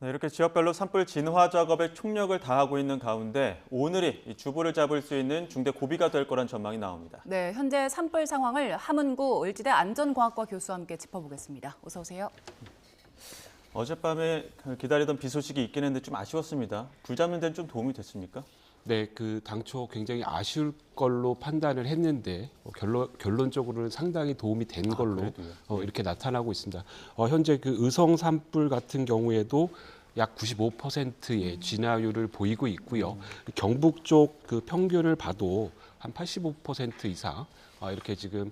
네, 이렇게 지역별로 산불 진화 작업에 총력을 다하고 있는 가운데 오늘이 이 주부를 잡을 수 있는 중대 고비가 될 거란 전망이 나옵니다. 네, 현재 산불 상황을 함은구 을지대 안전공학과 교수와 함께 짚어보겠습니다. 어서 오세요. 어젯밤에 기다리던 비 소식이 있긴 했는데 좀 아쉬웠습니다. 불 잡는 데는 좀 도움이 됐습니까? 네, 당초 굉장히 아쉬울 걸로 판단을 했는데 결론적으로는 상당히 도움이 된 걸로 이렇게 나타나고 있습니다. 현재 의성 산불 같은 경우에도 약 95%의 진화율을 보이고 있고요. 경북 쪽 평균을 봐도 한 85% 이상 이렇게 지금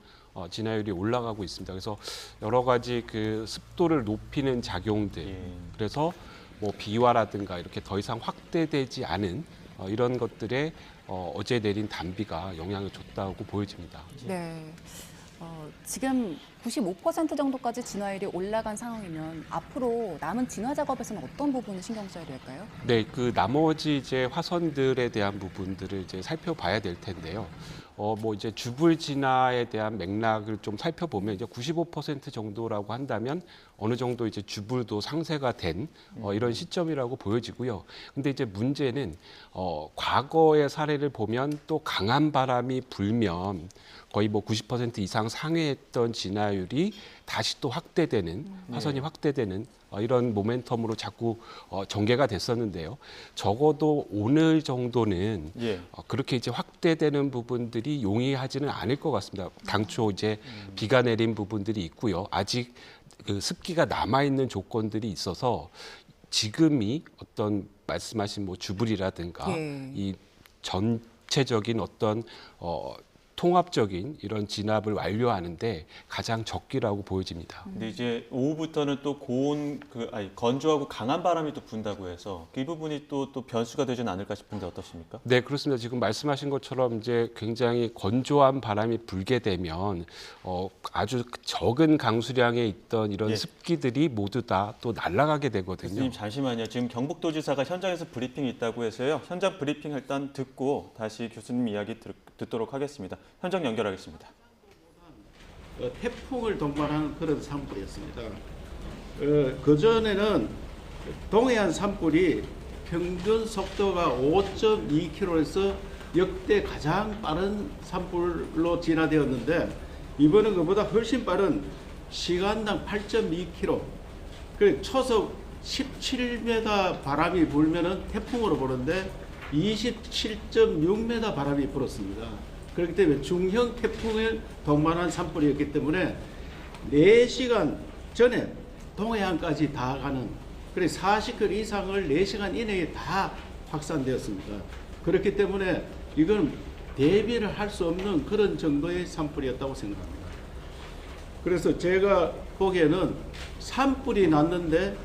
진화율이 올라가고 있습니다. 그래서 여러 가지 습도를 높이는 작용들, 그래서 뭐 비와라든가 이렇게 더 이상 확대되지 않은 이런 것들에 어제 내린 단비가 영향을 줬다고 보여집니다. 네, 지금 95% 정도까지 진화율이 올라간 상황이면 앞으로 남은 진화 작업에서는 어떤 부분을 신경 써야 될까요? 네, 나머지 이제 화선들에 대한 부분들을 이제 살펴봐야 될 텐데요. 뭐 이제 주불 진화에 대한 맥락을 좀 살펴보면 이제 95% 정도라고 한다면 어느 정도 이제 주불도 상쇄가 된 이런 시점이라고 보여지고요. 근데 이제 문제는 과거의 사례를 보면 또 강한 바람이 불면 거의 뭐 90% 이상 상회했던 진화율이 다시 또 확대되는 화선이 확대되는 이런 모멘텀으로 자꾸 전개가 됐었는데요. 적어도 오늘 정도는 그렇게 이제 확대되는 부분들이 용이하지는 않을 것 같습니다. 당초 이제 비가 내린 부분들이 있고요. 아직 습기가 남아 있는 조건들이 있어서 지금이 어떤 말씀하신 뭐 주불이라든가 이 전체적인 어떤 통합적인 이런 진압을 완료하는데 가장 적기라고 보여집니다. 근데 이제 오후부터는 또 건조하고 강한 바람이 또 분다고 해서 이 부분이 또 변수가 되진 않을까 싶은데 어떻습니까? 네, 그렇습니다. 지금 말씀하신 것처럼 이제 굉장히 건조한 바람이 불게 되면 아주 적은 강수량에 있던 이런 습기들이 모두 다 또 날아가게 되거든요. 교수님 잠시만요. 지금 경북도지사가 현장에서 브리핑이 있다고 해서요. 현장 브리핑 일단 듣고 다시 교수님 이야기 듣도록 하겠습니다. 현장 연결하겠습니다. 태풍을 동반하는 그런 산불이었습니다. 그전에는 동해안 산불이 평균 속도가 5.2km에서 역대 가장 빠른 산불로 진화되었는데 이번은 그보다 훨씬 빠른 시간당 8.2km, 초속 17m 바람이 불면은 태풍으로 부르는데 27.6m 바람이 불었습니다. 그렇기 때문에 중형 태풍을 동반한 산불이었기 때문에 4시간 전에 동해안까지 다 가는, 그래서 40km 이상을 4시간 이내에 다 확산되었습니다. 그렇기 때문에 이건 대비를 할 수 없는 그런 정도의 산불이었다고 생각합니다. 그래서 제가 보기에는 산불이 났는데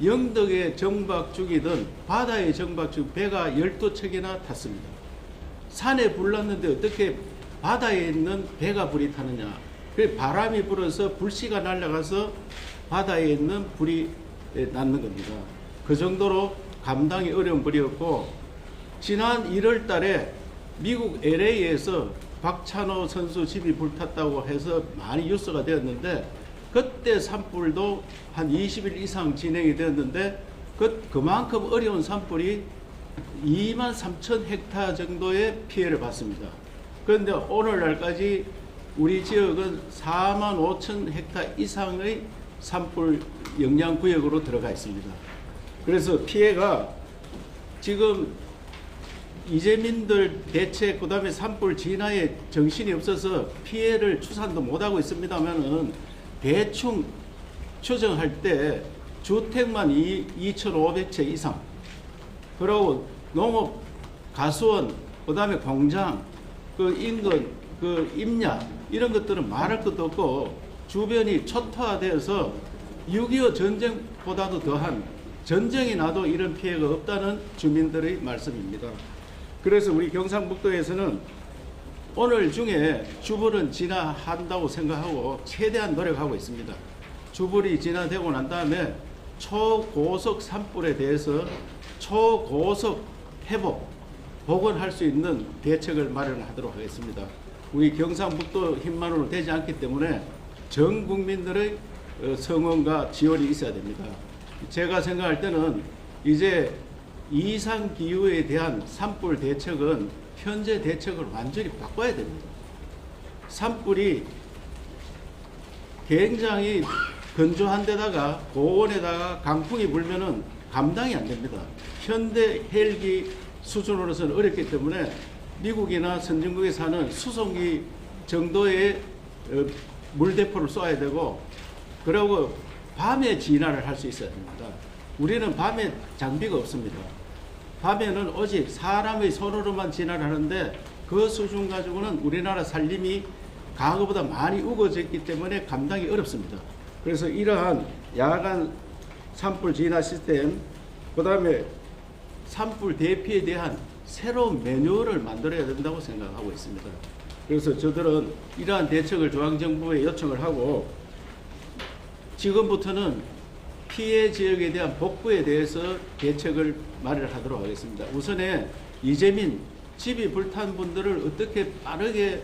영덕의 정박죽이든 바다의 정박죽 배가 12척이나 탔습니다. 산에 불 났는데 어떻게 바다에 있는 배가 불이 타느냐. 바람이 불어서 불씨가 날아가서 바다에 있는 불이 났는 겁니다. 그 정도로 감당이 어려운 불이었고, 지난 1월 달에 미국 LA에서 박찬호 선수 집이 불탔다고 해서 많이 뉴스가 되었는데 그때 산불도 한 20일 이상 진행이 되었는데 그만큼 어려운 산불이 23,000헥타 정도의 피해를 받습니다. 그런데 오늘날까지 우리 지역은 45,000헥타 이상의 산불 영향구역으로 들어가 있습니다. 그래서 피해가 지금 이재민들 대책, 그 다음에 산불 진화에 정신이 없어서 피해를 추산도 못하고 있습니다만은 대충 추정할 때 주택만 2,500채 이상, 그리고 농업, 가수원, 그 다음에 공장, 인근, 임야, 이런 것들은 말할 것도 없고 주변이 초토화되어서 6.25 전쟁보다도 더한, 전쟁이 나도 이런 피해가 없다는 주민들의 말씀입니다. 그래서 우리 경상북도에서는 오늘 중에 주불은 진화한다고 생각하고 최대한 노력하고 있습니다. 주불이 진화되고 난 다음에 초고속 산불에 대해서 초고속 회복, 복원할 수 있는 대책을 마련하도록 하겠습니다. 우리 경상북도 힘만으로 되지 않기 때문에 전 국민들의 성원과 지원이 있어야 됩니다. 제가 생각할 때는 이제 이상 기후에 대한 산불 대책은 현재 대책을 완전히 바꿔야 됩니다. 산불이 굉장히 건조한 데다가 고온에다가 강풍이 불면은 감당이 안 됩니다. 현대 헬기 수준으로서는 어렵기 때문에 미국이나 선진국에 사는 수송기 정도의 물대포를 쏘아야 되고, 그리고 밤에 진화를 할 수 있어야 됩니다. 우리는 밤에 장비가 없습니다. 밤에는 오직 사람의 손으로만 진화를 하는데 그 수준 가지고는 우리나라 산림이 과거보다 많이 우거졌기 때문에 감당이 어렵습니다. 그래서 이러한 야간 산불 진화 시스템, 그 다음에 산불 대피에 대한 새로운 매뉴얼을 만들어야 된다고 생각하고 있습니다. 그래서 저들은 이러한 대책을 중앙정부에 요청을 하고, 지금부터는 피해 지역에 대한 복구에 대해서 대책을 마련하도록 하겠습니다. 우선에 이재민 집이 불탄 분들을 어떻게 빠르게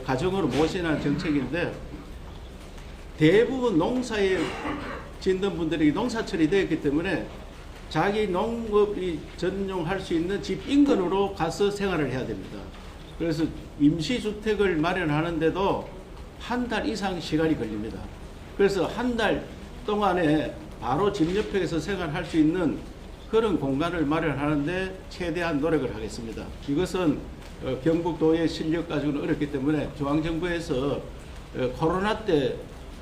가정으로 모시는 정책인데, 대부분 농사에 짓는 분들이 농사철이 되었기 때문에 자기 농업이 전용할 수 있는 집 인근으로 가서 생활을 해야 됩니다. 그래서 임시주택을 마련하는데도 한 달 이상 시간이 걸립니다. 그래서 한 달 동안에 바로 집 옆에서 생활할 수 있는 그런 공간을 마련하는데 최대한 노력을 하겠습니다. 이것은 경북도의 실력 가지고는 어렵기 때문에 중앙정부에서 코로나 때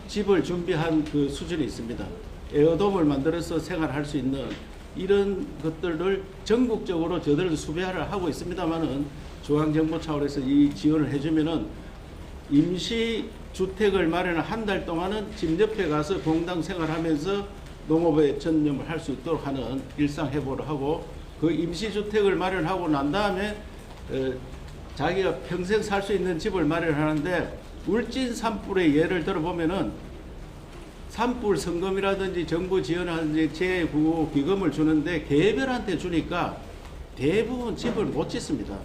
집을 준비한 그 수준이 있습니다. 에어돔을 만들어서 생활할 수 있는 이런 것들을 전국적으로 저들도 수배를 하고 있습니다만은 중앙정부 차원에서 이 지원을 해주면은 임시주택을 마련한 한 달 동안은 집 옆에 가서 공당 생활하면서 농업에 전념을 할 수 있도록 하는 일상회복을 하고, 그 임시주택을 마련하고 난 다음에 자기가 평생 살 수 있는 집을 마련하는데, 울진 산불의 예를 들어보면은 산불 성금이라든지 정부 지원하든지 제9 기금을 주는데 개별한테 주니까 대부분 집을 못 짓습니다.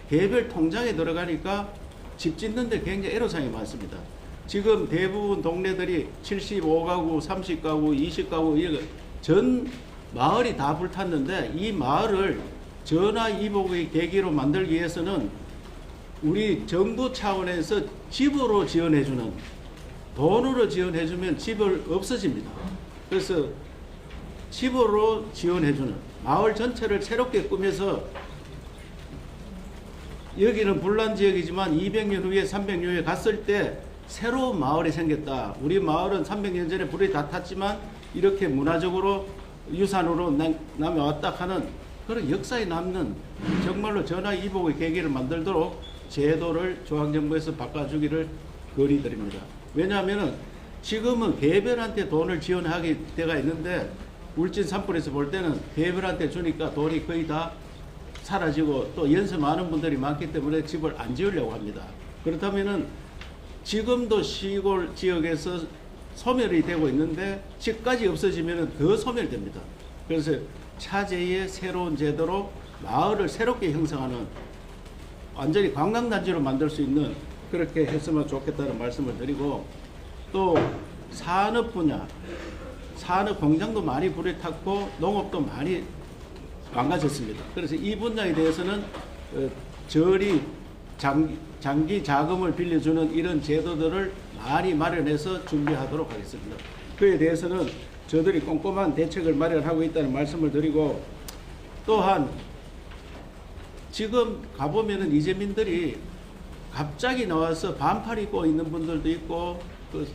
개별 통장에 들어가니까 집 짓는데 굉장히 애로사항이 많습니다. 지금 대부분 동네들이 75가구, 30가구, 20가구 전 마을이 다 불탔는데, 이 마을을 전화 이복의 계기로 만들기 위해서는 우리 정부 차원에서 집으로 지원해주는, 돈으로 지원해주면 집을 없어집니다. 그래서 집으로 지원해주는, 마을 전체를 새롭게 꾸며서, 여기는 불난 지역이지만 200년 후에 300년 후에 갔을 때 새로운 마을이 생겼다. 우리 마을은 300년 전에 불이 다 탔지만 이렇게 문화적으로 유산으로 남아왔다 하는 그런 역사에 남는 정말로 전화이복의 계기를 만들도록 제도를 중앙정부에서 바꿔주기를 건의드립니다. 왜냐하면 지금은 개별한테 돈을 지원하게 때가 있는데, 울진 산불에서 볼 때는 개별한테 주니까 돈이 거의 다 사라지고 또 연세 많은 분들이 많기 때문에 집을 안 지으려고 합니다. 그렇다면은 지금도 시골 지역에서 소멸이 되고 있는데 집까지 없어지면 더 소멸됩니다. 그래서 차제의 새로운 제도로 마을을 새롭게 형성하는, 완전히 관광단지로 만들 수 있는, 그렇게 했으면 좋겠다는 말씀을 드리고, 또 산업 분야, 산업 공장도 많이 불이 탔고 농업도 많이 망가졌습니다. 그래서 이 분야에 대해서는 저리 장기 자금을 빌려주는 이런 제도들을 많이 마련해서 준비하도록 하겠습니다. 그에 대해서는 저들이 꼼꼼한 대책을 마련하고 있다는 말씀을 드리고, 또한 지금 가보면은 이재민들이 갑자기 나와서 반팔 입고 있는 분들도 있고, 그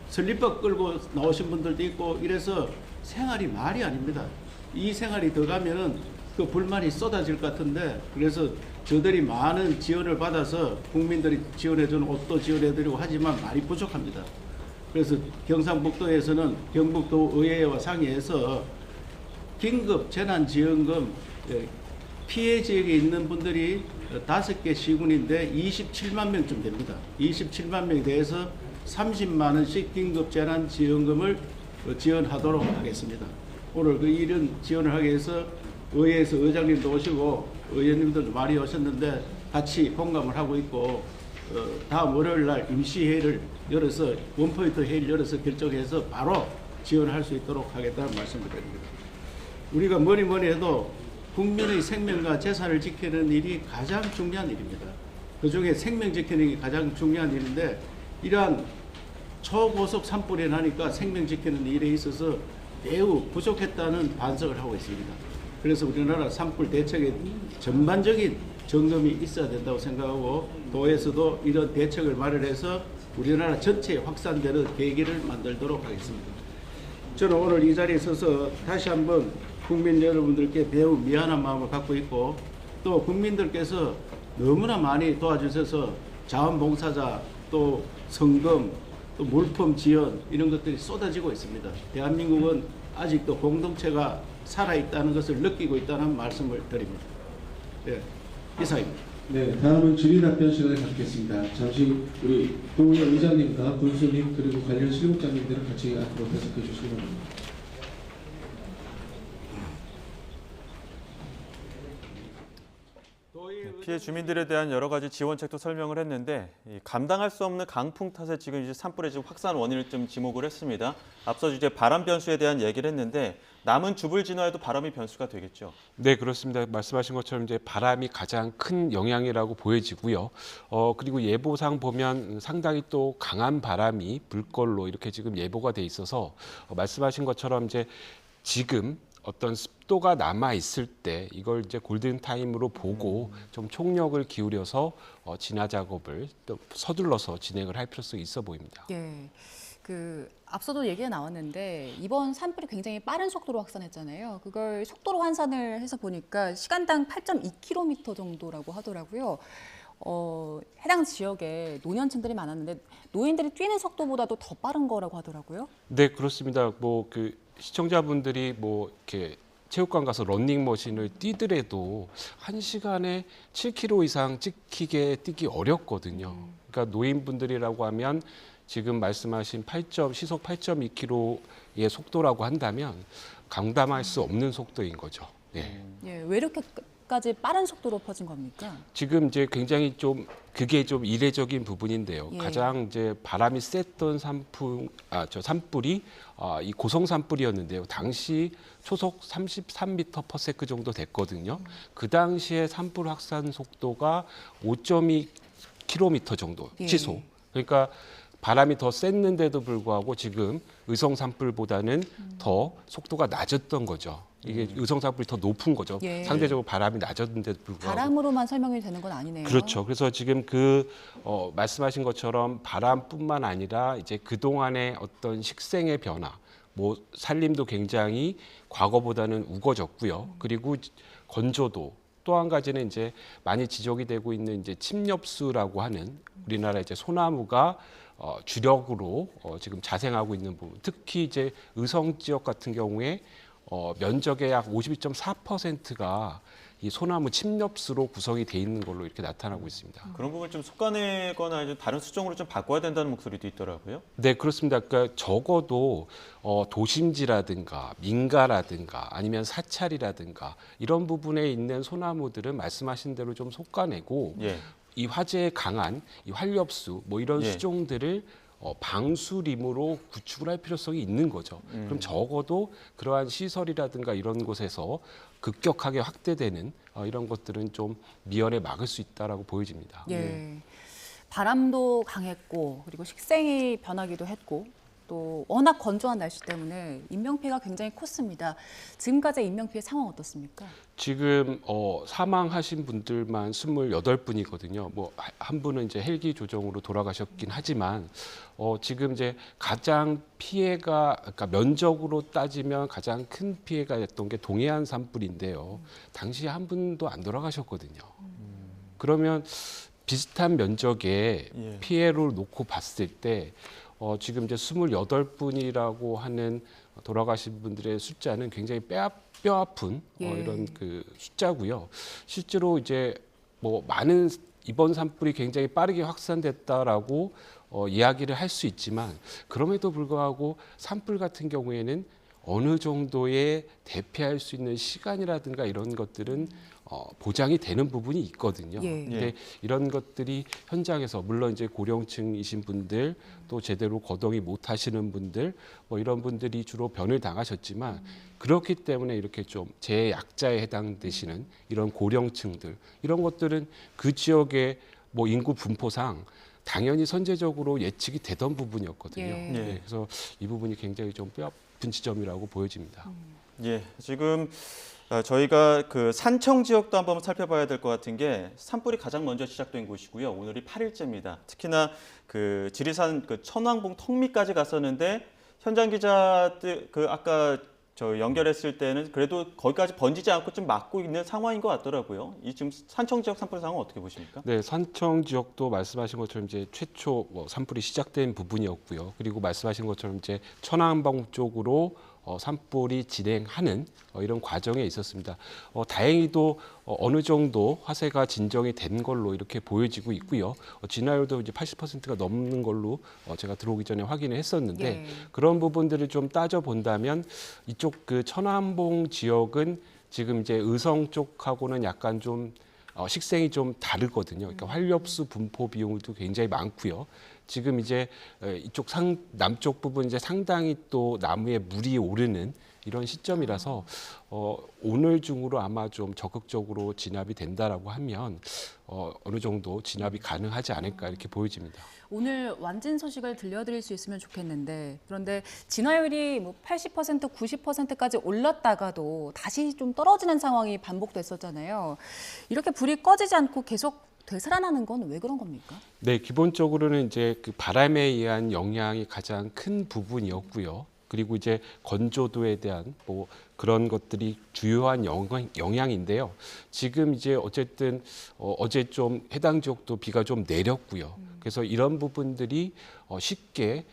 슬리퍼 끌고 나오신 분들도 있고, 이래서 생활이 말이 아닙니다. 이 생활이 더 가면은 그 불만이 쏟아질 것 같은데, 그래서 저들이 많은 지원을 받아서 국민들이 지원해주는 옷도 지원해드리고 하지만 많이 부족합니다. 그래서 경상북도에서는 경북도 의회와 상의해서 긴급 재난지원금 피해 지역에 있는 분들이 5개 시군인데 27만 명쯤 됩니다. 27만 명에 대해서 30만 원씩 긴급 재난지원금을 지원하도록 하겠습니다. 오늘 그 이런 지원을 하기 위해서 의회에서 의장님도 오시고 의원님들도 많이 오셨는데 같이 공감을 하고 있고, 다음 월요일 날 임시회의를 열어서 원포인트 회의를 열어서 결정해서 바로 지원할 수 있도록 하겠다는 말씀을 드립니다. 우리가 뭐니 해도 국민의 생명과 재산을 지키는 일이 가장 중요한 일입니다. 그중에 생명 지키는 게 가장 중요한 일인데 이러한 초고속 산불이 나니까 생명 지키는 일에 있어서 매우 부족했다는 반성을 하고 있습니다. 그래서 우리나라 산불 대책에 전반적인 점검이 있어야 된다고 생각하고 도에서도 이런 대책을 마련해서 우리나라 전체에 확산되는 계기를 만들도록 하겠습니다. 저는 오늘 이 자리에 서서 다시 한번 국민 여러분들께 매우 미안한 마음을 갖고 있고 또 국민들께서 너무나 많이 도와주셔서 자원봉사자 또 성금 또 물품 지원 이런 것들이 쏟아지고 있습니다. 대한민국은 아직도 공동체가 살아있다는 것을 느끼고 있다는 말씀을 드립니다. 네, 이상입니다. 네, 다음은 질의 답변 시간을 갖겠습니다. 잠시 우리 노무현 의장님과 군수님 그리고 관련 실무장님들은 같이 앞으로 배석해 주시기 바랍니다. 피해 주민들에 대한 여러 가지 지원책도 설명을 했는데 감당할 수 없는 강풍 탓에 지금 이제 산불의 지금 확산 원인을 좀 지목을 했습니다. 앞서 이제 바람 변수에 대한 얘기를 했는데 남은 주불 진화에도 바람이 변수가 되겠죠. 네, 그렇습니다. 말씀하신 것처럼 이제 바람이 가장 큰 영향이라고 보여지고요. 그리고 예보상 보면 상당히 또 강한 바람이 불 걸로 이렇게 지금 예보가 돼 있어서 말씀하신 것처럼 이제 지금 어떤 습도가 남아 있을 때 이걸 이제 골든 타임으로 보고 좀 총력을 기울여서 진화 작업을 또 서둘러서 진행을 할 필요성이 있어 보입니다. 예. 앞서도 얘기가 나왔는데 이번 산불이 굉장히 빠른 속도로 확산했잖아요. 그걸 속도로 환산을 해서 보니까 시간당 8.2km 정도라고 하더라고요. 해당 지역에 노년층들이 많았는데 노인들이 뛰는 속도보다도 더 빠른 거라고 하더라고요. 네, 그렇습니다. 시청자분들이 이렇게 체육관 가서 러닝머신을 뛰더라도 1시간에 7km 이상 찍히게 뛰기 어렵거든요. 그러니까 노인분들이라고 하면 지금 말씀하신 시속 8.2km의 속도라고 한다면 감당할 수 없는 속도인 거죠. 네. 예, 왜 이렇게까지 빠른 속도로 퍼진 겁니까? 지금 이제 굉장히 그게 좀 이례적인 부분인데요. 예. 가장 이제 바람이 셌던 산불이 이 고성 산불이었는데요. 당시 초속 33m/s 정도 됐거든요. 그 당시에 산불 확산 속도가 5.2km 정도 예. 시속. 그러니까 바람이 더 셌는데도 불구하고 지금 의성 산불보다는 더 속도가 낮았던 거죠. 이게 의성 산불이 더 높은 거죠. 예. 상대적으로 바람이 낮았는데도 불구하고. 바람으로만 설명이 되는 건 아니네요. 그렇죠. 그래서 지금 말씀하신 것처럼 바람뿐만 아니라 이제 그동안의 어떤 식생의 변화, 산림도 굉장히 과거보다는 우거졌고요. 그리고 건조도 또 한 가지는 이제 많이 지적이 되고 있는 이제 침엽수라고 하는 우리나라 이제 소나무가 주력으로 지금 자생하고 있는 부분. 특히 이제 의성 지역 같은 경우에 면적의 약 52.4%가 이 소나무 침엽수로 구성이 돼 있는 걸로 이렇게 나타나고 있습니다. 그런 부분을 좀 속아내거나 아니면 다른 수종으로 좀 바꿔야 된다는 목소리도 있더라고요. 네, 그렇습니다. 그러니까 적어도 도심지라든가 민가라든가 아니면 사찰이라든가 이런 부분에 있는 소나무들은 말씀하신 대로 좀 속아내고 예. 이 화재에 강한 이 활엽수 이런 예. 수종들을 방수림으로 구축을 할 필요성이 있는 거죠. 그럼 적어도 그러한 시설이라든가 이런 곳에서 급격하게 확대되는 이런 것들은 좀 미연에 막을 수 있다라고 보여집니다. 예. 바람도 강했고 그리고 식생이 변하기도 했고 또 워낙 건조한 날씨 때문에 인명피해가 굉장히 컸습니다. 지금까지 인명피해 상황 어떻습니까? 지금 사망하신 분들만 28분이거든요. 한 분은 이제 헬기 조정으로 돌아가셨긴 하지만 지금 이제 가장 그러니까 면적으로 따지면 가장 큰 피해가 됐던 게 동해안 산불인데요. 당시에 한 분도 안 돌아가셨거든요. 그러면 비슷한 면적의 예. 피해를 놓고 봤을 때 지금 이제 28분이라고 하는 돌아가신 분들의 숫자는 굉장히 뼈 아픈 예. 이런 그 숫자고요. 실제로 이제 많은 이번 산불이 굉장히 빠르게 확산됐다라고 이야기를 할 수 있지만 그럼에도 불구하고 산불 같은 경우에는 어느 정도의 대피할 수 있는 시간이라든가 이런 것들은 보장이 되는 부분이 있거든요. 예. 근데 이런 것들이 현장에서 물론 이제 고령층이신 분들 또 제대로 거동이 못 하시는 분들 뭐 이런 분들이 주로 변을 당하셨지만 그렇기 때문에 이렇게 좀 재약자에 해당되시는 이런 고령층들 이런 것들은 그 지역의 뭐 인구 분포상 당연히 선제적으로 예측이 되던 부분이었거든요. 예. 네, 그래서 이 부분이 굉장히 좀 뼈아픈 지점이라고 보여집니다. 예, 지금 저희가 그 산청 지역도 한번 살펴봐야 될 것 같은 게 산불이 가장 먼저 시작된 곳이고요. 오늘이 8일째입니다. 특히나 그 지리산 그 천왕봉 턱밑까지 갔었는데 현장 기자들 그 아까 저 연결했을 때는 그래도 거기까지 번지지 않고 좀 막고 있는 상황인 것 같더라고요. 이 지금 산청 지역 산불 상황 어떻게 보십니까? 네, 산청 지역도 말씀하신 것처럼 이제 최초 산불이 시작된 부분이었고요. 그리고 말씀하신 것처럼 이제 천왕봉 쪽으로 산불이 진행하는 이런 과정에 있었습니다. 다행히도 어느 정도 화세가 진정이 된 걸로 이렇게 보여지고 있고요. 진화율도 이제 80%가 넘는 걸로 제가 들어오기 전에 확인을 했었는데 예. 그런 부분들을 좀 따져 본다면 이쪽 그 천안봉 지역은 지금 이제 의성 쪽하고는 약간 좀 식생이 좀 다르거든요. 그러니까 활력수 분포 비용도 굉장히 많고요. 지금 이제 이쪽 남쪽 부분 이제 상당히 또 나무에 물이 오르는 이런 시점이라서 오늘 중으로 아마 좀 적극적으로 진압이 된다라고 하면 어느 정도 진압이 가능하지 않을까 이렇게 보여집니다. 오늘 완진 소식을 들려드릴 수 있으면 좋겠는데 그런데 진화율이 뭐 80%, 90%까지 올랐다가도 다시 좀 떨어지는 상황이 반복됐었잖아요. 이렇게 불이 꺼지지 않고 계속 되살아나는 건 왜 그런 겁니까? 네, 기본적으로는 이제 그 바람에 의한 영향이 가장 큰 부분이었고요. 그리고 이제 건조도에 대한 뭐 그런 것들이 주요한 영향인데요. 지금 이제 어쨌든 어제 좀 해당 지역도 비가 좀 내렸고요. 그래서 이런 부분들이 쉽게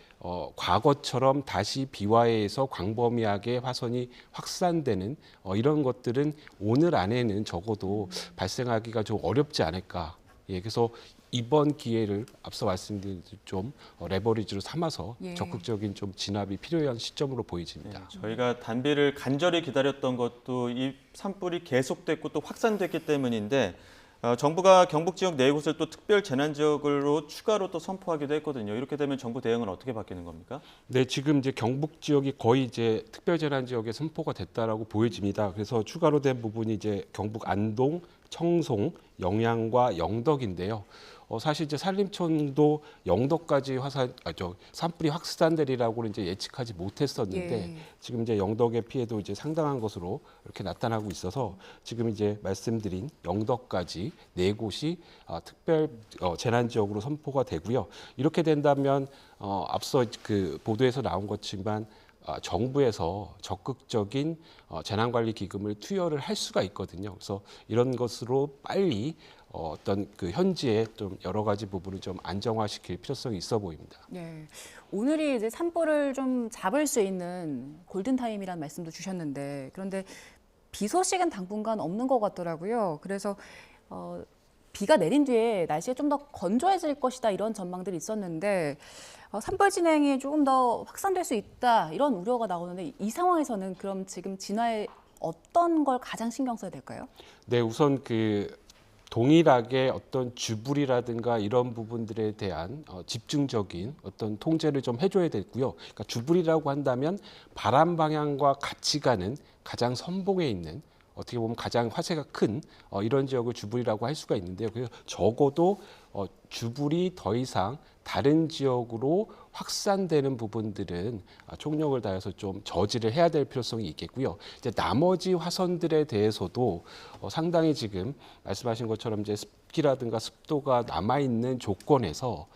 과거처럼 다시 비와에 의해서 광범위하게 화선이 확산되는 이런 것들은 오늘 안에는 적어도 발생하기가 좀 어렵지 않을까. 예, 그래서 이번 기회를 앞서 말씀드린 좀 레버리지로 삼아서 예. 적극적인 좀 진압이 필요한 시점으로 보여집니다. 저희가 단비를 간절히 기다렸던 것도 이 산불이 계속됐고 또 확산됐기 때문인데 정부가 경북 지역 4곳을 또 특별 재난 지역으로 추가로 또 선포하기도 했거든요. 이렇게 되면 정부 대응은 어떻게 바뀌는 겁니까? 네, 지금 이제 경북 지역이 거의 이제 특별재난 지역에 선포가 됐다라고 보여집니다. 그래서 추가로 된 부분이 이제 경북 안동, 청송, 영양과 영덕인데요. 사실 이제 산림촌도 영덕까지 산불이 확산되리라고는 이제 예측하지 못했었는데 예. 지금 이제 영덕의 피해도 이제 상당한 것으로 이렇게 나타나고 있어서 지금 이제 말씀드린 영덕까지 4곳이 특별 재난 지역으로 선포가 되고요. 이렇게 된다면 앞서 그 보도에서 나온 것지만 정부에서 적극적인 재난관리 기금을 투여를 할 수가 있거든요. 그래서 이런 것으로 빨리 어떤 그 현지의 좀 여러 가지 부분을 좀 안정화시킬 필요성이 있어 보입니다. 네. 오늘이 이제 산불을 좀 잡을 수 있는 골든타임이라는 말씀도 주셨는데 그런데 비 소식은 당분간 없는 것 같더라고요. 그래서 비가 내린 뒤에 날씨가 좀 더 건조해질 것이다 이런 전망들이 있었는데 산불 진행이 조금 더 확산될 수 있다 이런 우려가 나오는데 이 상황에서는 그럼 지금 진화에 어떤 걸 가장 신경 써야 될까요? 네, 우선 그 동일하게 어떤 주불이라든가 이런 부분들에 대한 집중적인 어떤 통제를 좀 해줘야 되고요. 그러니까 주불이라고 한다면 바람 방향과 같이 가는 가장 선봉에 있는 어떻게 보면 가장 화세가 큰 이런 지역을 주불이라고 할 수가 있는데요. 그래서 적어도 주불이 더 이상 다른 지역으로 확산되는 부분들은 총력을 다해서 좀 저지를 해야 될 필요성이 있겠고요. 이제 나머지 화선들에 대해서도 상당히 지금 말씀하신 것처럼 이제 습기라든가 습도가 남아 있는 조건에서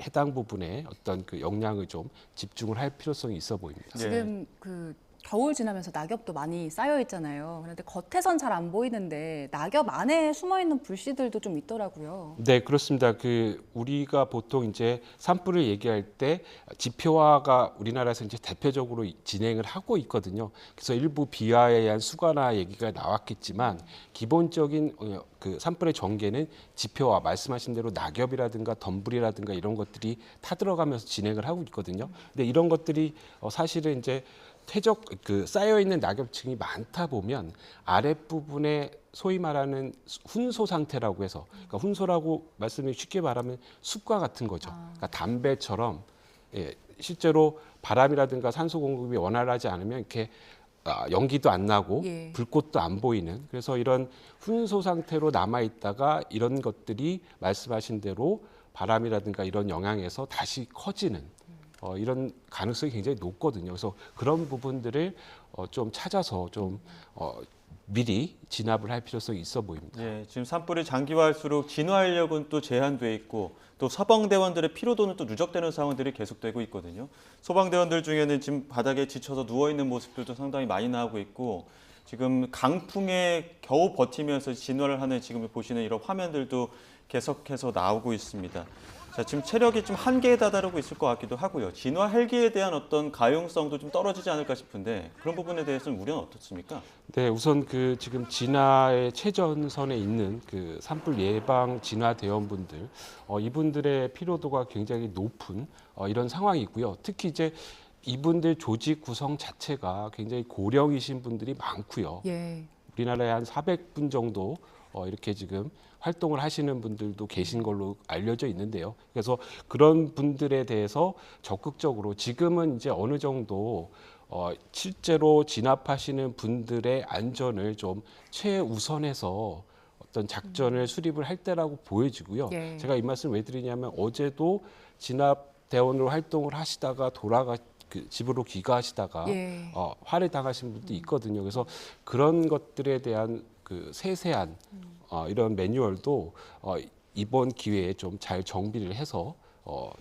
해당 부분에 어떤 그 영향을 좀 집중을 할 필요성이 있어 보입니다. 지금 그 겨울 지나면서 낙엽도 많이 쌓여 있잖아요. 그런데 겉에선 잘 안 보이는데 낙엽 안에 숨어 있는 불씨들도 좀 있더라고요. 네, 그렇습니다. 그 우리가 보통 이제 산불을 얘기할 때 지표화가 우리나라에서 이제 대표적으로 진행을 하고 있거든요. 그래서 일부 비화에 의한 수관화 얘기가 나왔겠지만 기본적인 그 산불의 전개는 지표화 말씀하신 대로 낙엽이라든가 덤불이라든가 이런 것들이 타들어가면서 진행을 하고 있거든요. 근데 이런 것들이 사실은 이제 퇴적 그 쌓여 있는 낙엽층이 많다 보면 아랫부분에 소위 말하는 훈소 상태라고 해서, 그러니까 훈소라고 말씀을 쉽게 말하면 숲과 같은 거죠. 그러니까 담배처럼 예, 실제로 바람이라든가 산소 공급이 원활하지 않으면 이렇게 연기도 안 나고 예. 불꽃도 안 보이는, 그래서 이런 훈소 상태로 남아 있다가 이런 것들이 말씀하신 대로 바람이라든가 이런 영향에서 다시 커지는 이런 가능성이 굉장히 높거든요. 그래서 그런 부분들을 좀 찾아서 좀 미리 진압을 할 필요성이 있어 보입니다. 예, 지금 산불이 장기화할수록 진화 인력은 또 제한돼 있고 또 소방대원들의 피로도는 또 누적되는 상황들이 계속되고 있거든요. 소방대원들 중에는 지금 바닥에 지쳐서 누워 있는 모습들도 상당히 많이 나오고 있고 지금 강풍에 겨우 버티면서 진화를 하는 지금 보시는 이런 화면들도 계속해서 나오고 있습니다. 자, 지금 체력이 좀 한계에 다다르고 있을 것 같기도 하고요. 진화 헬기에 대한 어떤 가용성도 좀 떨어지지 않을까 싶은데 그런 부분에 대해서는 우려는 어떻습니까? 네, 우선 그 지금 진화의 최전선에 있는 그 산불 예방 진화 대원분들, 이분들의 피로도가 굉장히 높은 이런 상황이고요. 특히 이제 이분들 조직 구성 자체가 굉장히 고령이신 분들이 많고요. 예. 우리나라에 한 400분 정도 이렇게 지금 활동을 하시는 분들도 계신 걸로 알려져 있는데요. 그래서 그런 분들에 대해서 적극적으로 지금은 이제 어느 정도 실제로 진압하시는 분들의 안전을 좀 최우선해서 어떤 작전을 수립을 할 때라고 보여지고요. 예. 제가 이 말씀을 왜 드리냐면 어제도 진압 대원으로 활동을 하시다가 집으로 귀가하시다가 예. 화를 당하신 분도 있거든요. 그래서 그런 것들에 대한 그 세세한 이런 매뉴얼도 이번 기회에 좀 잘 정비를 해서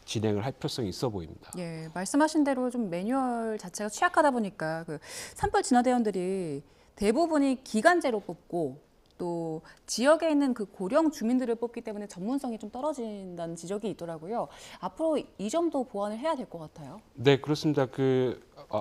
진행을 할 필요성이 있어 보입니다. 예, 말씀하신 대로 좀 매뉴얼 자체가 취약하다 보니까 그 산불 진화대원들이 대부분이 기간제로 뽑고 또 지역에 있는 그 고령 주민들을 뽑기 때문에 전문성이 좀 떨어진다는 지적이 있더라고요. 앞으로 이 점도 보완을 해야 될 것 같아요. 네, 그렇습니다.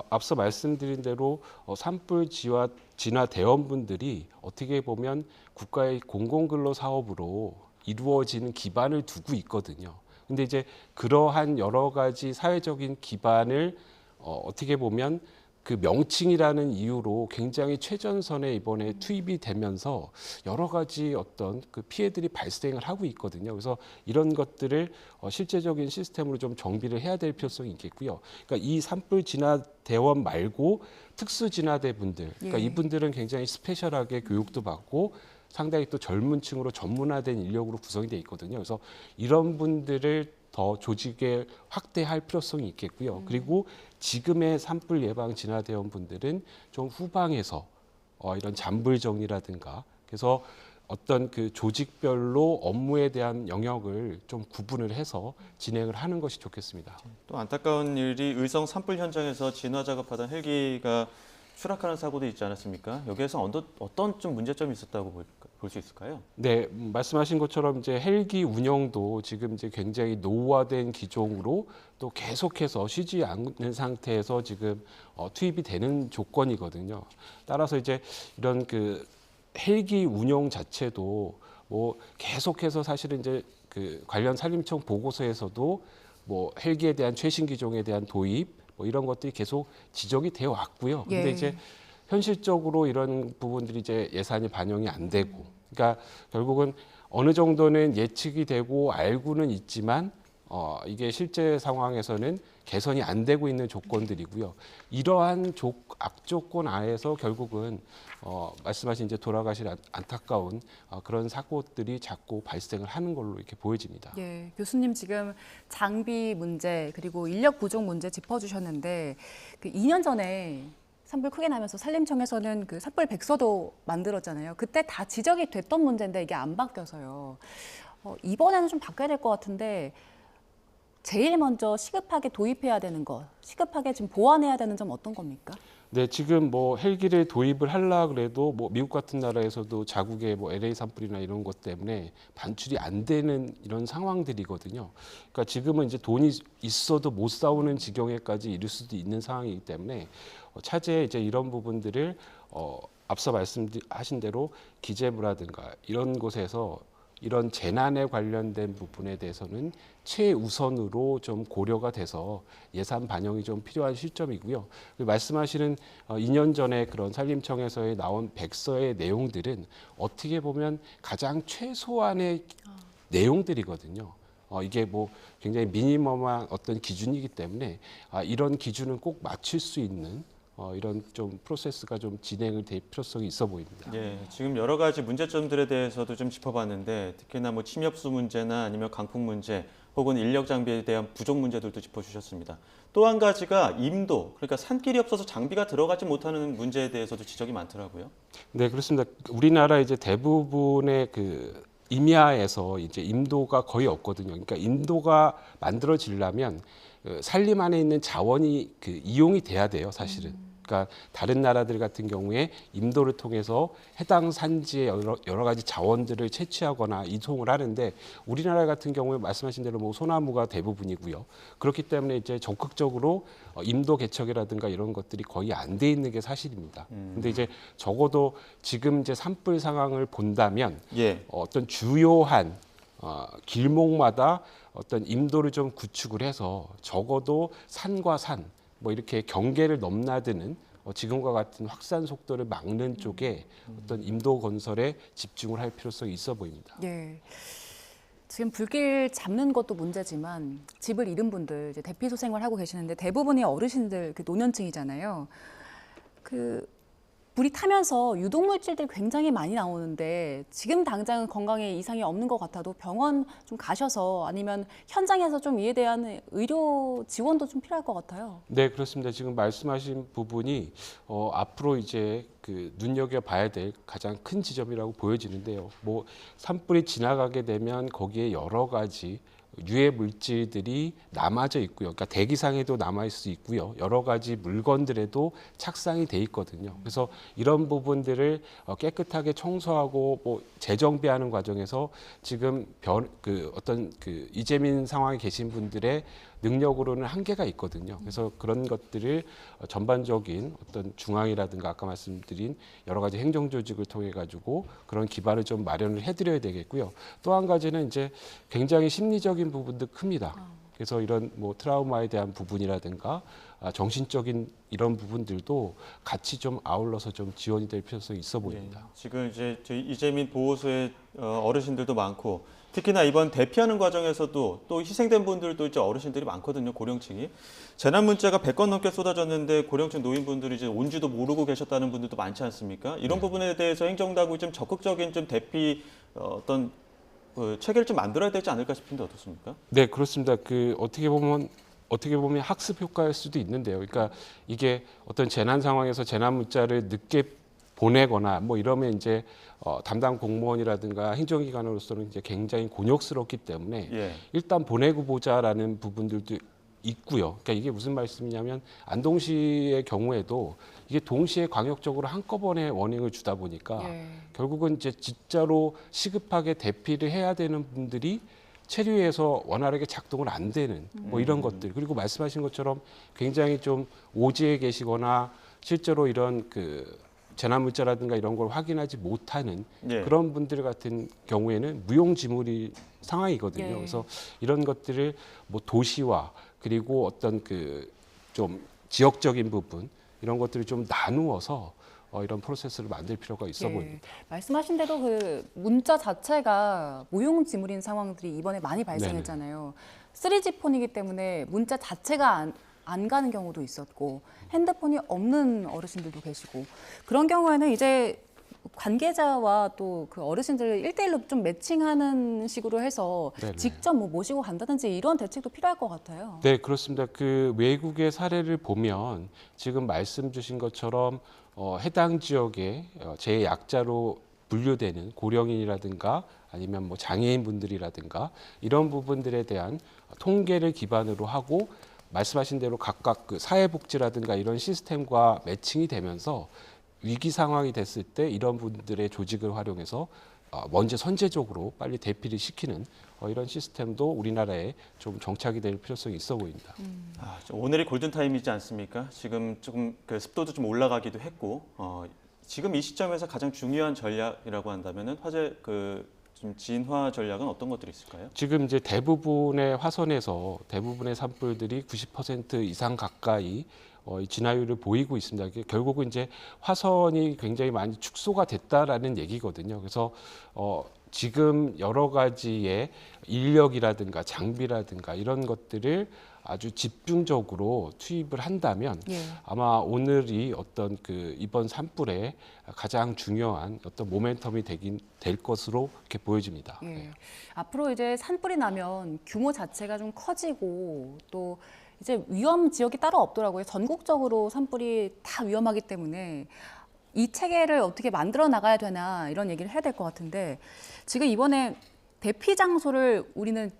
앞서 말씀드린 대로 산불 진화 대원분들이 어떻게 보면 국가의 공공근로 사업으로 이루어지는 기반을 두고 있거든요. 근데 이제 그러한 여러 가지 사회적인 기반을 어떻게 보면 그 명칭이라는 이유로 굉장히 최전선에 이번에 투입이 되면서 여러 가지 어떤 그 피해들이 발생을 하고 있거든요. 그래서 이런 것들을 실제적인 시스템으로 좀 정비를 해야 될 필요성이 있겠고요. 그러니까 이 산불 진화 대원 말고 특수 진화대 분들, 그러니까 예. 이분들은 굉장히 스페셜하게 교육도 받고 상당히 또 젊은 층으로 전문화된 인력으로 구성이 돼 있거든요. 그래서 이런 분들을 더 조직에 확대할 필요성이 있겠고요. 그리고 지금의 산불 예방 진화 대원분들은 좀 후방에서 이런 잔불 정리라든가 그래서 어떤 그 조직별로 업무에 대한 영역을 좀 구분을 해서 진행을 하는 것이 좋겠습니다. 또 안타까운 일이 의성 산불 현장에서 진화 작업하던 헬기가 추락하는 사고도 있지 않았습니까? 여기에서 어떤 좀 문제점이 있었다고 볼 수 있을까요? 네, 말씀하신 것처럼 이제 헬기 운영도 지금 이제 굉장히 노후화된 기종으로 또 계속해서 쉬지 않는 상태에서 지금 투입이 되는 조건이거든요. 따라서 이제 이런 그 헬기 운영 자체도 뭐 계속해서 사실은 이제 그 관련 산림청 보고서에서도 뭐 헬기에 대한 최신 기종에 대한 도입 뭐 이런 것들이 계속 지적이 되어 왔고요. 근데 예. 이제 현실적으로 이런 부분들이 이제 예산이 반영이 안 되고, 그러니까 결국은 어느 정도는 예측이 되고 알고는 있지만 이게 실제 상황에서는 개선이 안 되고 있는 조건들이고요. 이러한 악조건 하에서 결국은 말씀하신 이제 돌아가실 안타까운 그런 사고들이 자꾸 발생을 하는 걸로 이렇게 보여집니다. 예, 교수님 지금 장비 문제 그리고 인력 부족 문제 짚어주셨는데 그 2년 전에 산불 크게 나면서 산림청에서는 그 산불 백서도 만들었잖아요. 그때 다 지적이 됐던 문제인데 이게 안 바뀌어서요. 이번에는 좀 바뀌어야 될 것 같은데 제일 먼저 시급하게 도입해야 되는 것, 시급하게 지금 보완해야 되는 점 어떤 겁니까? 네, 지금 뭐 헬기를 도입을 하려 그래도 뭐 미국 같은 나라에서도 자국의 뭐 LA 산불이나 이런 것 때문에 반출이 안 되는 이런 상황들이거든요. 그러니까 지금은 이제 돈이 있어도 못 싸우는 지경에까지 이를 수도 있는 상황이기 때문에 차제에 이제 이런 부분들을 앞서 말씀하신 대로 기재부라든가 이런 곳에서 이런 재난에 관련된 부분에 대해서는 최우선으로 좀 고려가 돼서 예산 반영이 좀 필요한 시점이고요. 말씀하시는 2년 전에 그런 산림청에서 나온 백서의 내용들은 어떻게 보면 가장 최소한의 내용들이거든요. 이게 뭐 굉장히 미니멈한 어떤 기준이기 때문에 이런 기준은 꼭 맞출 수 있는 이런 좀 프로세스가 좀 진행을 될 필요성이 있어 보입니다. 예, 지금 여러 가지 문제점들에 대해서도 좀 짚어봤는데 특히나 뭐 침엽수 문제나 아니면 강풍 문제 혹은 인력 장비에 대한 부족 문제들도 짚어주셨습니다. 또 한 가지가 임도, 그러니까 산길이 없어서 장비가 들어가지 못하는 문제에 대해서도 지적이 많더라고요. 네, 그렇습니다. 우리나라 이제 대부분의 그 임야에서 이제 임도가 거의 없거든요. 그러니까 임도가 만들어지려면 산림 안에 있는 자원이 그 이용이 돼야 돼요, 사실은. 그러니까 다른 나라들 같은 경우에 임도를 통해서 해당 산지의 여러 가지 자원들을 채취하거나 이송을 하는데 우리나라 같은 경우에 말씀하신 대로 뭐 소나무가 대부분이고요. 그렇기 때문에 이제 적극적으로 임도 개척이라든가 이런 것들이 거의 안 돼 있는 게 사실입니다. 근데 이제 적어도 지금 이제 산불 상황을 본다면 예. 어떤 주요한 길목마다 어떤 임도를 좀 구축을 해서 적어도 산과 산 뭐 이렇게 경계를 넘나드는 지금과 같은 확산 속도를 막는 쪽에 어떤 임도 건설에 집중을 할 필요성이 있어 보입니다. 예. 지금 불길 잡는 것도 문제지만 집을 잃은 분들 이제 대피소 생활을 하고 계시는데 대부분이 어르신들 그 노년층이잖아요. 그 불이 타면서 유독 물질들이 굉장히 많이 나오는데 지금 당장은 건강에 이상이 없는 것 같아도 병원 좀 가셔서 아니면 현장에서 좀 이에 대한 의료 지원도 좀 필요할 것 같아요. 네, 그렇습니다. 지금 말씀하신 부분이 앞으로 이제 그 눈여겨봐야 될 가장 큰 지점이라고 보여지는데요. 뭐 산불이 지나가게 되면 거기에 여러 가지 유해 물질들이 남아져 있고요. 그러니까 대기상에도 남아 있을 수 있고요. 여러 가지 물건들에도 착상이 돼 있거든요. 그래서 이런 부분들을 깨끗하게 청소하고 뭐 재정비하는 과정에서 지금 어떤 그 이재민 상황에 계신 분들의 능력으로는 한계가 있거든요. 그래서 그런 것들을 전반적인 어떤 중앙이라든가 아까 말씀드린 여러 가지 행정 조직을 통해 가지고 그런 기반을 좀 마련을 해드려야 되겠고요. 또 한 가지는 이제 굉장히 심리적인 부분도 큽니다. 그래서 이런 뭐 트라우마에 대한 부분이라든가 정신적인 이런 부분들도 같이 좀 아울러서 좀 지원이 될 필요성이 있어 보입니다. 예, 지금 이제 저희 이재민 보호소에 어르신들도 많고 특히나 이번 대피하는 과정에서도 또 희생된 분들도 이제 어르신들이 많거든요. 고령층이. 재난 문자가 100건 넘게 쏟아졌는데 고령층 노인분들이 이제 온지도 모르고 계셨다는 분들도 많지 않습니까? 이런 부분에 대해서 행정당국이 좀 적극적인 좀 대피 어떤 체계를 좀 만들어야 되지 않을까 싶은데 어떻습니까? 네, 그렇습니다. 그 어떻게 보면 학습 효과일 수도 있는데요. 그러니까 이게 어떤 재난 상황에서 재난 문자를 늦게 보내거나 뭐 이러면 이제 담당 공무원이라든가 행정기관으로서는 이제 굉장히 곤욕스럽기 때문에 예. 일단 보내고 보자라는 부분들도 있고요. 그러니까 이게 무슨 말씀이냐면 안동시의 경우에도 이게 동시에 광역적으로 한꺼번에 워닝을 주다 보니까 예. 결국은 이제 진짜로 시급하게 대피를 해야 되는 분들이 체류에서 원활하게 작동을 안 되는 뭐 이런 것들 그리고 말씀하신 것처럼 굉장히 좀 오지에 계시거나 실제로 이런 그 재난 문자라든가 이런 걸 확인하지 못하는 예. 그런 분들 같은 경우에는 무용지물이 상황이거든요. 예. 그래서 이런 것들을 뭐 도시화 그리고 어떤 그 좀 지역적인 부분 이런 것들을 좀 나누어서 이런 프로세스를 만들 필요가 있어 예. 보입니다. 말씀하신 대로 그 문자 자체가 무용지물인 상황들이 이번에 많이 발생했잖아요. 3G 폰이기 때문에 문자 자체가 안 가는 경우도 있었고 핸드폰이 없는 어르신들도 계시고 그런 경우에는 이제 관계자와 또 그 어르신들을 1대1로 좀 매칭하는 식으로 해서 네네. 직접 뭐 모시고 간다든지 이런 대책도 필요할 것 같아요. 네, 그렇습니다. 그 외국의 사례를 보면 지금 말씀 주신 것처럼 해당 지역에 재약자로 분류되는 고령인이라든가 아니면 뭐 장애인 분들이라든가 이런 부분들에 대한 통계를 기반으로 하고 말씀하신 대로 각각 그 사회복지라든가 이런 시스템과 매칭이 되면서 위기 상황이 됐을 때 이런 분들의 조직을 활용해서 먼저 선제적으로 빨리 대피를 시키는 이런 시스템도 우리나라에 좀 정착이 될 필요성이 있어 보입니다. 오늘이 골든타임이지 않습니까? 지금 조금 그 습도도 좀 올라가기도 했고 지금 이 시점에서 가장 중요한 전략이라고 한다면은 화재 그 좀 진화 전략은 어떤 것들이 있을까요? 지금 이제 대부분의 화선에서 대부분의 산불들이 90% 이상 가까이 이 진화율을 보이고 있습니다. 이게 결국은 이제 화선이 굉장히 많이 축소가 됐다라는 얘기거든요. 그래서 지금 여러 가지의 인력이라든가 장비라든가 이런 것들을 아주 집중적으로 투입을 한다면 예. 아마 오늘이 어떤 그 이번 산불의 가장 중요한 어떤 모멘텀이 될 것으로 이렇게 보여집니다. 예. 앞으로 이제 산불이 나면 규모 자체가 좀 커지고 또 이제 위험 지역이 따로 없더라고요. 전국적으로 산불이 다 위험하기 때문에 이 체계를 어떻게 만들어 나가야 되나 이런 얘기를 해야 될 것 같은데 지금 이번에 대피 장소를 우리는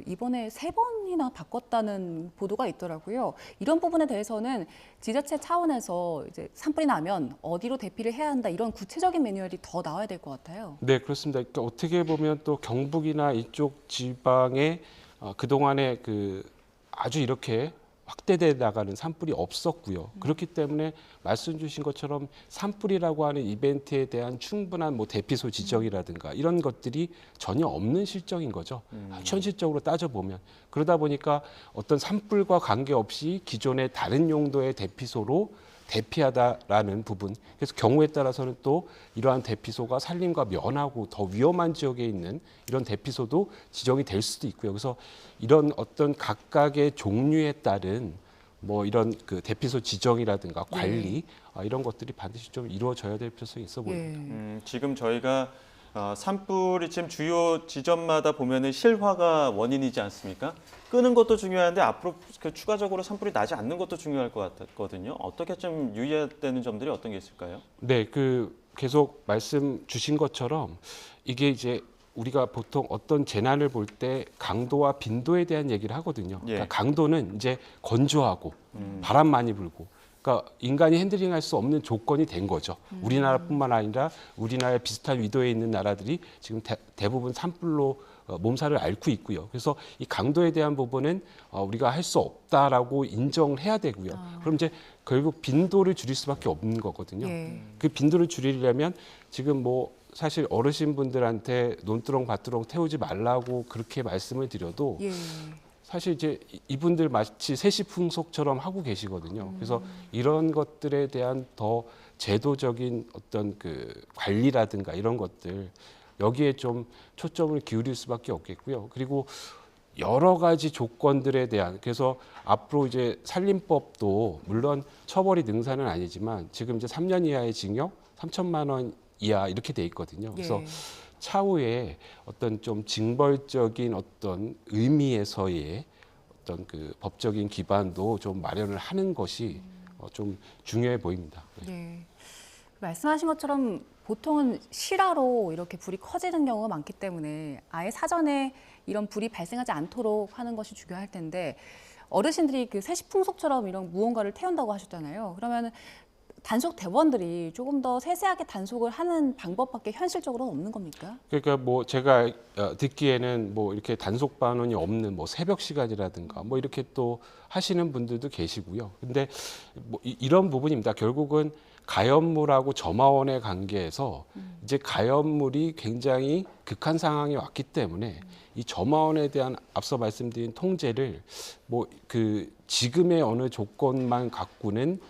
이번에 3번이나 바꿨다는 보도가 있더라고요. 이런 부분에 대해서는 지자체 차원에서 이제 산불이 나면 어디로 대피를 해야 한다 이런 구체적인 매뉴얼이 더 나와야 될 것 같아요. 네, 그렇습니다. 그러니까 어떻게 보면 또 경북이나 이쪽 지방에 그동안에 아주 이렇게 확대돼 나가는 산불이 없었고요. 그렇기 때문에 말씀 주신 것처럼 산불이라고 하는 이벤트에 대한 충분한 뭐 대피소 지정이라든가 이런 것들이 전혀 없는 실정인 거죠. 현실적으로 따져보면. 그러다 보니까 어떤 산불과 관계없이 기존의 다른 용도의 대피소로 대피하다라는 부분. 그래서 경우에 따라서는 또 이러한 대피소가 산림과 면하고 더 위험한 지역에 있는 이런 대피소도 지정이 될 수도 있고요. 그래서 이런 어떤 각각의 종류에 따른 뭐 이런 대피소 지정이라든가 관리 이런 것들이 반드시 좀 이루어져야 될 필요성이 있어 보입니다. 예. 지금 저희가 산불이 지금 주요 지점마다 보면은 실화가 원인이지 않습니까? 끄는 것도 중요한데 앞으로 추가적으로 산불이 나지 않는 것도 중요할 것 같거든요. 어떻게 좀 유의해야 되는 점들이 어떤 게 있을까요? 네, 계속 말씀 주신 것처럼 이게 이제 우리가 보통 어떤 재난을 볼 때 강도와 빈도에 대한 얘기를 하거든요. 예. 그러니까 강도는 이제 건조하고 바람 많이 불고 그러니까 인간이 핸들링할 수 없는 조건이 된 거죠. 우리나라뿐만 아니라 우리나라에 비슷한 위도에 있는 나라들이 지금 대부분 산불로 몸살을 앓고 있고요. 그래서 이 강도에 대한 부분은 우리가 할 수 없다라고 인정을 해야 되고요. 그럼 이제 결국 빈도를 줄일 수밖에 없는 거거든요. 예. 그 빈도를 줄이려면 지금 뭐 사실 어르신분들한테 논두렁 밭두렁 태우지 말라고 그렇게 말씀을 드려도 예. 사실 이제 이분들 마치 세시풍속처럼 하고 계시거든요. 그래서 이런 것들에 대한 더 제도적인 어떤 관리라든가 이런 것들 여기에 좀 초점을 기울일 수밖에 없겠고요. 그리고 여러 가지 조건들에 대한 그래서 앞으로 이제 산림법도 물론 처벌이 능사는 아니지만 지금 이제 3년 이하의 징역, 3천만 원 이하 이렇게 돼 있거든요. 그래서 예. 차후에 어떤 좀 징벌적인 어떤 의미에서의 어떤 법적인 기반도 좀 마련을 하는 것이 좀 중요해 보입니다. 네. 예. 말씀하신 것처럼 보통은 실화로 이렇게 불이 커지는 경우가 많기 때문에 아예 사전에 이런 불이 발생하지 않도록 하는 것이 중요할 텐데 어르신들이 세시풍속처럼 이런 무언가를 태운다고 하셨잖아요. 그러면 단속 대원들이 조금 더 세세하게 단속을 하는 방법밖에 현실적으로는 없는 겁니까? 그러니까 뭐 제가 듣기에는 뭐 이렇게 단속 반원이 없는 뭐 새벽 시간이라든가 뭐 이렇게 또 하시는 분들도 계시고요. 근데 뭐 이런 부분입니다. 결국은 가연물하고 점화원의 관계에서 이제 가연물이 굉장히 극한 상황이 왔기 때문에 이 점화원에 대한 앞서 말씀드린 통제를 뭐 지금의 어느 조건만 갖고는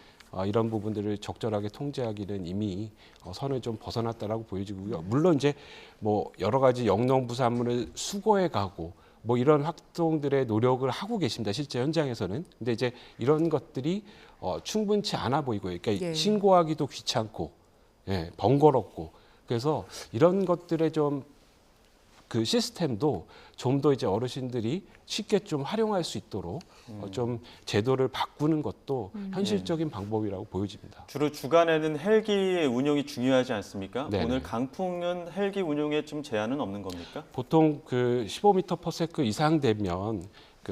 이런 부분들을 적절하게 통제하기는 이미 선을 좀 벗어났다라고 보여지고요. 물론 이제 뭐 여러 가지 영농부산물을 수거해 가고 뭐 이런 활동들의 노력을 하고 계십니다. 실제 현장에서는. 근데 이제 이런 것들이 충분치 않아 보이고, 그러니까 예. 신고하기도 귀찮고, 예, 번거롭고, 그래서 이런 것들의 좀 시스템도 좀 더 이제 어르신들이 쉽게 좀 활용할 수 있도록 좀 제도를 바꾸는 것도 현실적인 방법이라고 보여집니다. 주로 주간에는 헬기 운용이 중요하지 않습니까? 네네. 오늘 강풍은 헬기 운용에 좀 제한은 없는 겁니까? 보통 15m/s 이상 되면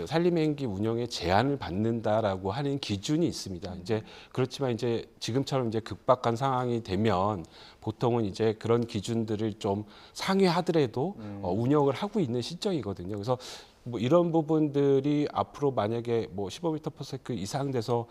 산림행기 운영에 제한을 받는다라고 하는 기준이 있습니다. 이제 그렇지만 이제 지금처럼 이제 급박한 상황이 되면 보통은 이제 그런 기준들을 좀 상회하더라도 운영을 하고 있는 실정이거든요. 그래서 뭐 이런 부분들이 앞으로 만약에 뭐 15m/s 이상 돼서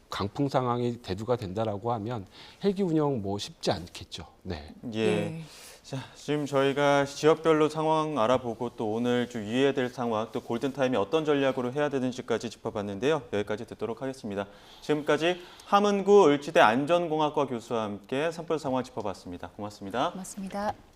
강풍 상황이 대두가 된다라고 하면 헬기 운영 뭐 쉽지 않겠죠. 네. 예. 네. 자, 지금 저희가 지역별로 상황 알아보고 또 오늘 좀 유의해야 될 상황, 또 골든타임이 어떤 전략으로 해야 되는지까지 짚어봤는데요. 여기까지 듣도록 하겠습니다. 지금까지 함은구 을지대 안전공학과 교수와 함께 산불 상황 짚어봤습니다. 고맙습니다. 고맙습니다.